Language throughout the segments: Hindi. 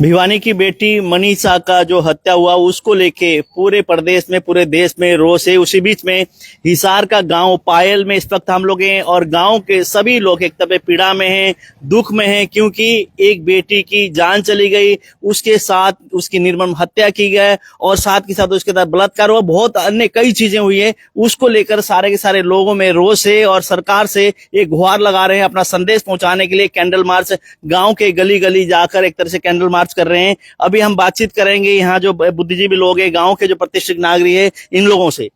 भिवानी की बेटी मनीषा का जो हत्या हुआ उसको लेके पूरे प्रदेश में, पूरे देश में रोष है। उसी बीच में हिसार का गांव पायल में इस वक्त हम लोग हैं और गांव के सभी लोग एक तरह पीड़ा में हैं, दुख में हैं, क्योंकि एक बेटी की जान चली गई, उसके साथ उसकी निर्मम हत्या की गई और साथ के साथ उसके साथ बलात्कार हुआ, बहुत अन्य कई चीजें हुई है। उसको लेकर सारे के सारे लोगों में रोष है और सरकार से एक गुहार लगा रहे हैं अपना संदेश पहुंचाने के लिए। कैंडल मार्च गांव के गली गली जाकर एक तरह से कैंडल मार्च कर रहे हैं। अभी हम बातचीत करेंगे यहाँ जो बुद्धिजीवी लोग हैं, गांव के जो प्रतिष्ठित नागरिक है, इन लोगों से।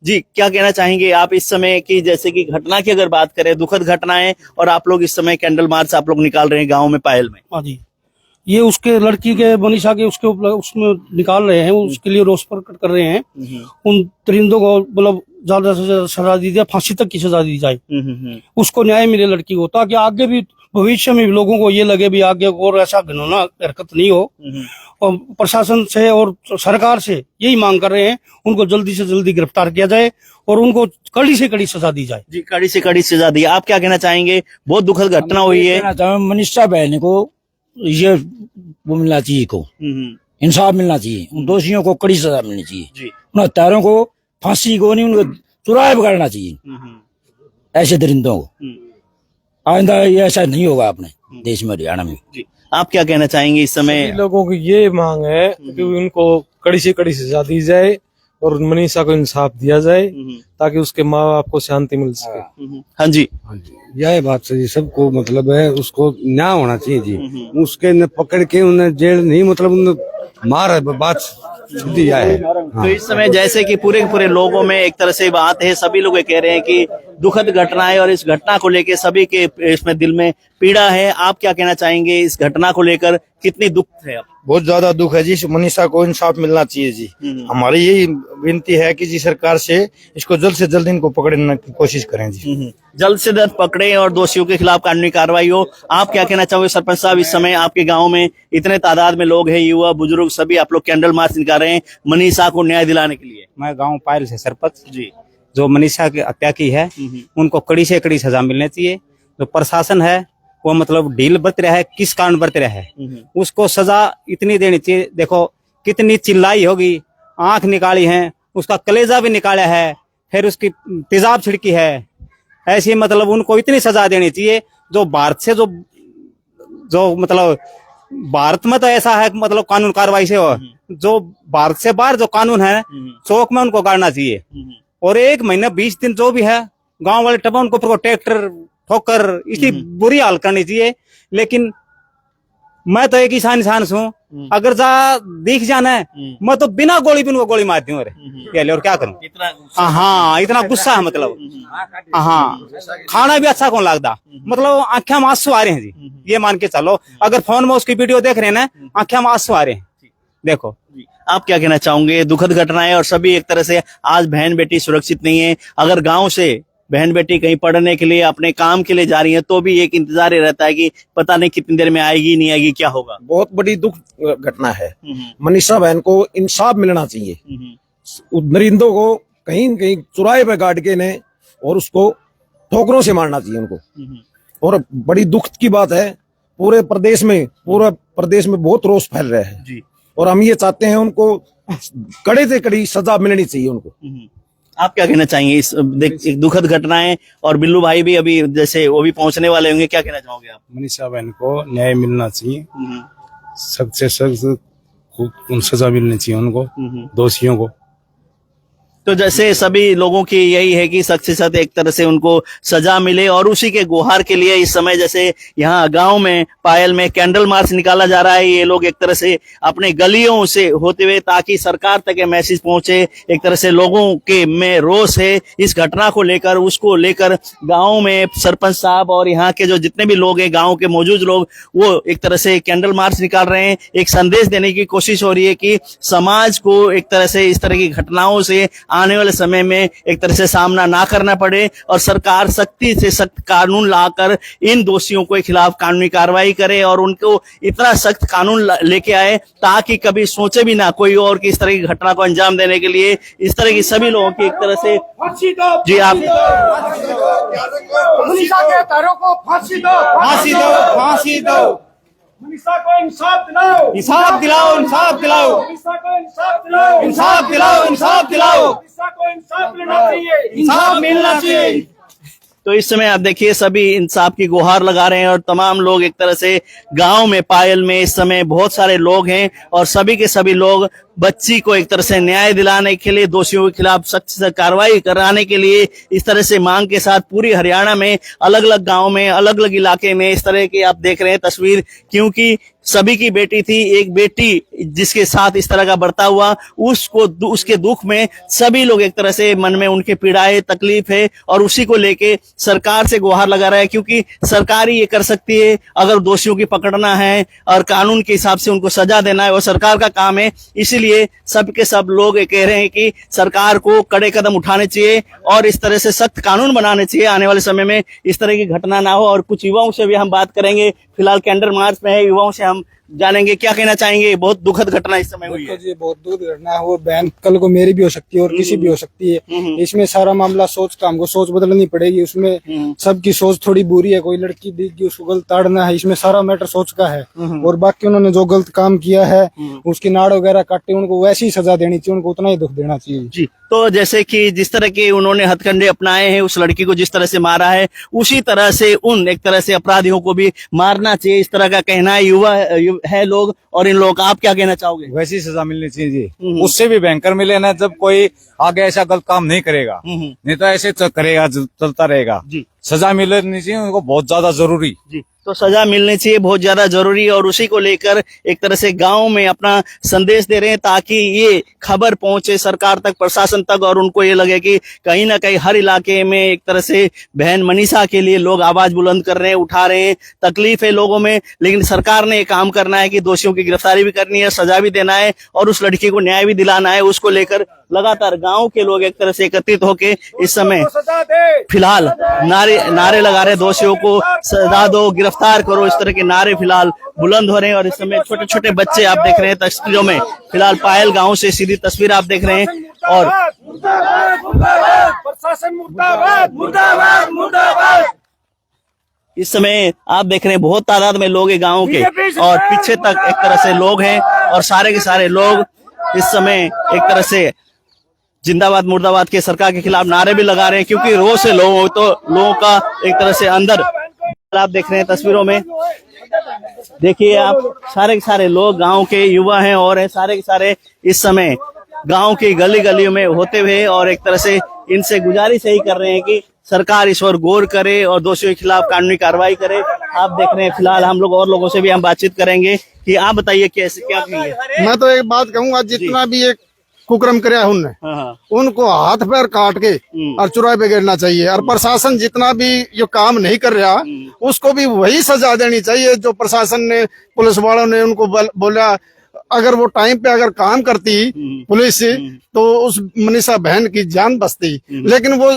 जी, क्या कहना चाहेंगे आप इस समय की, जैसे कि घटना की अगर बात करें, दुखद घटना है और आप लोग इस समय कैंडल मार्च आप लोग निकाल रहे हैं गांव में पायल में। हाँ जी, ये उसके लड़की के मनीषा के उसके उसमें निकाल रहे हैं, उसके लिए रोष प्रकट कर रहे हैं। उन दरिंदों को मतलब ज्यादा से ज्यादा सजा दी जाए, फांसी तक की सजा दी जाए, उसको न्याय मिले लड़की को, ताकि आगे भी भविष्य में भी लोगों को ये लगे भी आगे और ऐसा घिनौना हरकत नहीं हो। और प्रशासन से और सरकार से यही मांग कर रहे हैं, उनको जल्दी से जल्दी गिरफ्तार किया जाए और उनको कड़ी से कड़ी सजा दी जाए। जी, कड़ी से कड़ी सजा दी। आप क्या कहना चाहेंगे? बहुत दुखद घटना हुई है। मनीषा बहन को ये वो मिलना चाहिए, को इंसाफ मिलना चाहिए, उन दोषियों को कड़ी सजा मिलनी चाहिए, उन हत्यारों को फांसी को नहीं, उनको चुराए पकड़ना चाहिए। ऐसे दरिंदों को आइंदा ये ऐसा नहीं होगा अपने देश में, हरियाणा में। आप क्या कहना चाहेंगे इस समय? लोगों की ये मांग है कि उनको कड़ी से कड़ी सजा दी जाए और मनीषा को इंसाफ दिया जाए ताकि उसके माँ बाप को शांति मिल सके। हाँ जी, यह बात सही, सबको मतलब है उसको न्याय होना चाहिए जी। उसके न पकड़ के उन्हें जेल नहीं, मतलब उन्हें मार बात दिया है। तो इस समय जैसे कि पूरे पूरे लोगों में एक तरह से बात है, सभी लोग कह रहे हैं कि दुखद घटना है और इस घटना को लेकर सभी के इसमें दिल में पीड़ा है। आप क्या कहना चाहेंगे इस घटना को लेकर? कितनी दुख है? बहुत ज्यादा दुख है जी, मनीषा को इंसाफ मिलना चाहिए जी। हमारी यही विनती है कि जी सरकार से इसको जल्द से जल्द इनको पकड़ने की कोशिश करें जी। जल्द से जल्द पकड़े और दोषियों के खिलाफ कानूनी कार्रवाई हो। आप क्या कहना चाहोगे सरपंच साहब? इस समय आपके गांव में इतने तादाद में लोग हैं, युवा बुजुर्ग सभी, आप लोग कैंडल मार्च निकाल रहे हैं मनीषा को न्याय दिलाने के लिए। मैं गाँव पायल से सरपंच जी, जो मनीषा की हत्या की है उनको कड़ी से कड़ी सजा मिलनी चाहिए। जो प्रशासन है वो मतलब ढील बरत रहा है, किस कारण बरत रहा है, उसको सजा इतनी देनी चाहिए। देखो कितनी चिल्लाई होगी, आंख निकाली है, उसका कलेजा भी निकाला है, फिर उसकी तेजाब छिड़की है, ऐसी मतलब उनको इतनी सजा देनी चाहिए। जो भारत से जो मतलब भारत में तो ऐसा है मतलब कानून कार्रवाई से हो, जो भारत से बाहर जो कानून है चौक में उनको गाड़ना चाहिए। और 1 महीना 20 दिन जो भी है गांव वाले टबा उनको ट्रैक्टर ठोकर इसकी बुरी हाल करनी चाहिए। लेकिन मैं तो एक इंसान हूँ, अगर जा दिख जाना है मैं तो बिना गोली भी उनको गोली मार दूं। और क्या करूं? हाँ, इतना गुस्सा है मतलब। हाँ, खाना भी अच्छा कौन लगता, मतलब आंखें में आंसू आ रहे हैं जी, ये मान के चलो। अगर फोन में उसकी वीडियो देख रहे हैं ना, आंखें में आंसू आ रहे हैं। देखो आप क्या कहना चाहोगे? दुखद घटना है और सभी एक तरह से आज बहन बेटी सुरक्षित नहीं है। अगर गांव से बहन बेटी कहीं पढ़ने के लिए, अपने काम के लिए जा रही है, तो भी एक इंतजार ही रहता है कि पता नहीं कितनी देर में आएगी नहीं आएगी, क्या होगा। बहुत बड़ी दुख घटना है। मनीषा बहन को इंसाफ मिलना चाहिए। नरिंदों को कहीं न कहीं चुराहे पे गाड़ के ने और उसको ठोकरों से मारना चाहिए उनको। और बड़ी दुख की बात है, पूरे प्रदेश में बहुत रोष फैल रहा है जी। और हम ये चाहते हैं उनको कड़े से कड़ी सजा मिलनी चाहिए उनको। आप क्या कहना चाहेंगे? एक दुखद घटना है और बिल्लू भाई भी अभी जैसे वो भी पहुंचने वाले होंगे, क्या कहना चाहोगे आप? मनीषा बहन को न्याय मिलना चाहिए, सख्त से सख्त सजा मिलनी चाहिए उनको, दोषियों को। तो जैसे सभी लोगों की यही है कि सख्त से सख्त एक तरह से उनको सजा मिले और उसी के गुहार के लिए इस समय जैसे यहाँ गांव में पायल में कैंडल मार्च निकाला जा रहा है। ये लोग एक तरह से अपने गलियों से होते हुए, ताकि सरकार तक ये मैसेज पहुंचे, एक तरह से लोगों के में रोष है इस घटना को लेकर। उसको लेकर गाँव में सरपंच साहब और यहाँ के जो जितने भी लोग हैं, गाँव के मौजूद लोग, वो एक तरह से कैंडल मार्च निकाल रहे हैं। एक संदेश देने की कोशिश हो रही है कि समाज को एक तरह से इस तरह की घटनाओं से आने वाले समय में एक तरह से सामना ना करना पड़े और सरकार सख्ती से सख्त कानून लाकर इन दोषियों के खिलाफ कानूनी कार्रवाई करे और उनको इतना सख्त कानून लेके आए ताकि कभी सोचे भी ना कोई और की इस तरह की घटना को अंजाम देने के लिए। इस तरह की सभी लोगों की एक तरह से जी आप मनीषा के हत्यारों को फांसी दो, फांसी दो, फांसी दो। मनीषा को इंसाफ दिलाओ, इंसाफ दिलाओ, इंसाफ दिलाओ, मनीषा को इंसाफ दिलाओ, इंसाफ दिलाओ, इंसाफ दिलाओ, मनीषा को इंसाफ मिलना चाहिए, इंसाफ मिलना चाहिए। तो इस समय आप देखिए सभी इंसाफ की गुहार लगा रहे हैं और तमाम लोग एक तरह से गांव में पायल में इस समय बहुत सारे लोग हैं और सभी के सभी लोग बच्ची को एक तरह से न्याय दिलाने के लिए, दोषियों के खिलाफ सख्त से कार्रवाई कराने के लिए इस तरह से मांग के साथ पूरी हरियाणा में अलग अलग गांव में, अलग अलग इलाके में इस तरह की आप देख रहे हैं तस्वीर, क्योंकि सभी की बेटी थी, एक बेटी जिसके साथ इस तरह का बर्ताव हुआ, उसके दुख में सभी लोग एक तरह से मन में उनके पीड़ा है, तकलीफ है और उसी को लेके सरकार से गुहार लगा रहा है, क्योंकि सरकार ही ये कर सकती है। अगर दोषियों की पकड़ना है और कानून के हिसाब से उनको सजा देना है वो सरकार का काम है। इसीलिए सब के सब लोग ये कह रहे हैं कि सरकार को कड़े कदम उठाने चाहिए और इस तरह से सख्त कानून बनाने चाहिए, आने वाले समय में इस तरह की घटना ना हो। और कुछ युवाओं से भी हम बात करेंगे, फिलहाल कैंडल मार्च में है, युवाओं से हम जानेंगे क्या कहना चाहेंगे। बहुत दुखद घटना इस समय हुई है। जी बहुत दुखद घटना है, वो बहन कल को मेरी भी हो सकती है और किसी भी हो सकती है। इसमें सारा मामला सोच का, हमको सोच बदलनी पड़ेगी। उसमें सबकी सोच थोड़ी बुरी है, कोई लड़की दिखी उसको गलत ताड़ना है, इसमें सारा मैटर सोच का है। और बाकी उन्होंने जो गलत काम किया है, उसकी नाड़ वगैरह काटे, उनको वैसी सजा देनी चाहिए, उनको उतना ही दुख देना चाहिए जी। तो जैसे कि जिस तरह के उन्होंने हथकंडे अपनाए हैं, उस लड़की को जिस तरह से मारा है, उसी तरह से उन एक तरह से अपराधियों को भी मारना चाहिए, इस तरह का कहना है युवा है लोग। और इन लोगों का आप क्या कहना चाहोगे? वैसी सजा मिलनी चाहिए जी, उससे भी भयंकर मिले ना, जब कोई आगे ऐसा गलत काम नहीं करेगा, नहीं तो ऐसे करेगा, चलता रहेगा जी। सजा मिलनी चाहिए उनको, बहुत ज्यादा जरूरी जी। तो सजा मिलनी चाहिए, बहुत ज्यादा जरूरी, और उसी को लेकर एक तरह से गांव में अपना संदेश दे रहे हैं ताकि ये खबर पहुंचे सरकार तक, प्रशासन तक, और उनको ये लगे कि कहीं ना कहीं हर इलाके में एक तरह से बहन मनीषा के लिए लोग आवाज बुलंद कर रहे हैं, उठा रहे हैं। तकलीफ है लोगों में, लेकिन सरकार ने ये काम करना है कि दोषियों की गिरफ्तारी भी करनी है, सजा भी देना है और उस लड़की को न्याय भी दिलाना है। उसको लेकर लगातार गांव के लोग एक तरह से एकत्रित होके इस समय फिलहाल नारे लगा रहे, दोषियों को सजा दो, गिरफ्तार करो, इस तरह के नारे फिलहाल बुलंद हो रहे हैं। और इस समय छोटे छोटे बच्चे आप देख रहे हैं तस्वीरों में, फिलहाल पायल गांव से सीधी तस्वीर आप देख रहे हैं। और इस समय आप देख रहे हैं बहुत तादाद में लोग हैं गांव के, और पीछे तक एक तरह से लोग हैं और सारे के सारे लोग इस समय एक तरह से जिंदाबाद मुर्दाबाद के सरकार के खिलाफ नारे भी लगा रहे हैं, क्योंकि रोज से लोगों का एक तरह से अंदर आप देख रहे हैं तस्वीरों में। देखिए आप सारे के सारे लोग गांव के युवा हैं और है, सारे के सारे इस समय गांव की गली गलियों में होते हुए और एक तरह से इनसे गुजारिश यही कर रहे हैं कि सरकार इस पर गौर करे और दोषियों के खिलाफ कानूनी कार्रवाई करे। आप देख रहे हैं फिलहाल हम लोग और लोगों से भी हम बातचीत करेंगे कि आप बताइए कैसे क्या कहेंगे। मैं तो एक बात कहूंगा, जितना भी एक कुकर्म करे उनने, उनको हाथ पैर काट के और चुराए पे गिरना चाहिए। और प्रशासन जितना भी जो काम नहीं कर रहा, उसको भी वही सजा देनी चाहिए जो प्रशासन ने, पुलिस वालों ने उनको बोला। अगर वो टाइम पे अगर काम करती पुलिस, तो उस मनीषा बहन की जान बचती। लेकिन वो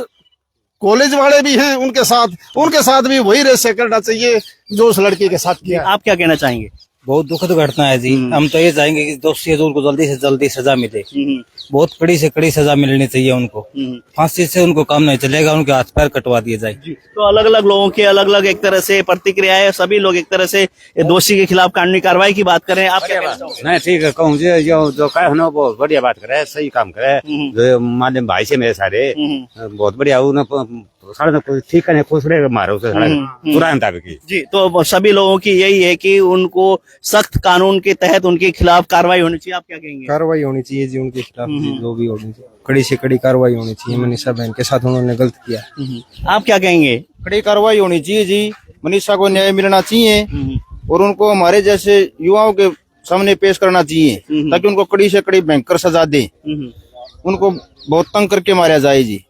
कॉलेज वाले भी हैं उनके साथ भी वही रेसे करना चाहिए जो उस लड़की के साथ किया। आप क्या कहना चाहेंगे? बहुत दुखद घटना है जी। हम तो ये चाहेंगे कि दोषी है तो उनको जल्दी से जल्दी सजा मिले, बहुत कड़ी से कड़ी सजा मिलनी चाहिए उनको। फांसी से उनको काम नहीं चलेगा, उनके हाथ पैर कटवा दिए जाए। तो अलग अलग लोगों के अलग अलग एक तरह से प्रतिक्रिया है, सभी लोग एक तरह से दोषी के खिलाफ कानूनी कार्रवाई की बात करें। आप क्या कहना चाहोगे? नहीं ठीक है, कहूँ जो कहे ना वो बढ़िया बात करे, सही काम करे। जो मालूम भाई से मेरे सारे बहुत बढ़िया, ठीक है, खुश रहे मारो उसे जी। तो सभी लोगों की यही है कि उनको सख्त कानून के तहत उनके खिलाफ कार्रवाई होनी चाहिए। आप क्या कहेंगे? कार्रवाई होनी चाहिए जी उनके खिलाफ, जो भी होनी चाहिए, कड़ी से कड़ी कार्रवाई होनी चाहिए। मनीषा बहन के साथ उन्होंने गलत किया। आप क्या कहेंगे? कड़ी कार्रवाई होनी चाहिए जी, मनीषा को न्याय मिलना चाहिए और उनको हमारे जैसे युवाओं के सामने पेश करना चाहिए ताकि उनको कड़ी से कड़ी भयंकर सजा दे। उनको बहुत तंग करके मारा जाए जी,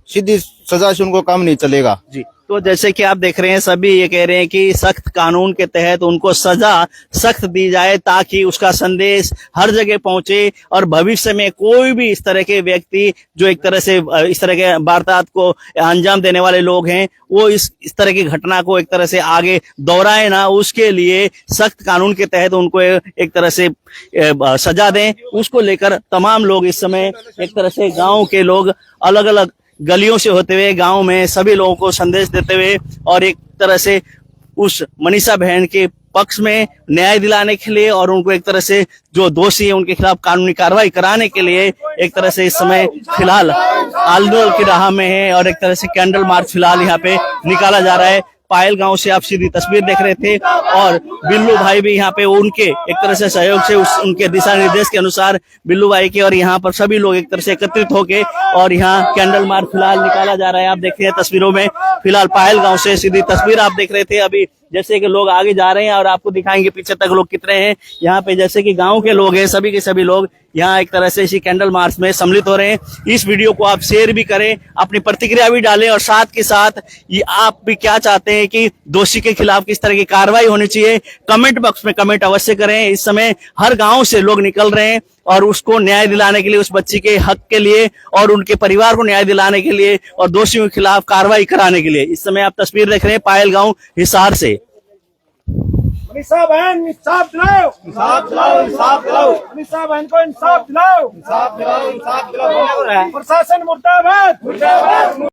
सीधी सजा से उनको काम नहीं चलेगा जी। तो जैसे कि आप देख रहे हैं सभी ये कह रहे हैं कि सख्त कानून के तहत उनको सजा सख्त दी जाए ताकि उसका संदेश हर जगह पहुंचे और भविष्य में कोई भी इस तरह के व्यक्ति जो एक तरह से इस तरह के वारदात को अंजाम देने वाले लोग हैं वो इस तरह की घटना को एक तरह से आगे दोहराए ना, उसके लिए सख्त कानून के तहत उनको एक तरह से सजा दें। उसको लेकर तमाम लोग इस समय एक तरह से गाँव के लोग अलग अलग गलियों से होते हुए गांव में सभी लोगों को संदेश देते हुए और एक तरह से उस मनीषा बहन के पक्ष में न्याय दिलाने के लिए और उनको एक तरह से जो दोषी है उनके खिलाफ कानूनी कार्रवाई कराने के लिए एक तरह से इस समय फिलहाल आंदोलन की राह में है और एक तरह से कैंडल मार्च फिलहाल यहाँ पे निकाला जा रहा है। पायल गांव से आप सीधी तस्वीर देख रहे थे और बिल्लू भाई भी यहाँ पे उनके एक तरह से सहयोग से उनके दिशा निर्देश के अनुसार बिल्लू भाई के और यहाँ पर सभी लोग एक तरह से एकत्रित होके और यहाँ कैंडल मार्च फिलहाल निकाला जा रहा है। आप देख रहे हैं तस्वीरों में फिलहाल पायल गांव से सीधी तस्वीर आप देख रहे थे। अभी जैसे कि लोग आगे जा रहे हैं और आपको दिखाएंगे पीछे तक लोग कितने हैं यहाँ पे। जैसे कि गांव के लोग हैं, सभी के सभी लोग यहाँ एक तरह से इसी कैंडल मार्च में सम्मिलित हो रहे हैं। इस वीडियो को आप शेयर भी करें, अपनी प्रतिक्रिया भी डालें और साथ के साथ ये आप भी क्या चाहते हैं कि दोषी के खिलाफ किस तरह की कार्रवाई होनी चाहिए, कमेंट बॉक्स में कमेंट अवश्य करें। इस समय हर गांव से लोग निकल रहे हैं और उसको न्याय दिलाने के लिए, उस बच्ची के हक के लिए और उनके परिवार को न्याय दिलाने के लिए और दोषियों के खिलाफ कार्रवाई कराने के लिए। इस समय आप तस्वीर देख रहे हैं पायल गांव हिसार से। मनीषा बहन इंसाफ दिलाओ, इंसाफ दिलाओ, इंसाफ दिलाओ। मनीषा बहन को इंसाफ दिलाओ, इंसाफ दिलाओ, इंसाफ दिलाओ। प्रशासन मुर्दाबाद, मुर्दाबाद।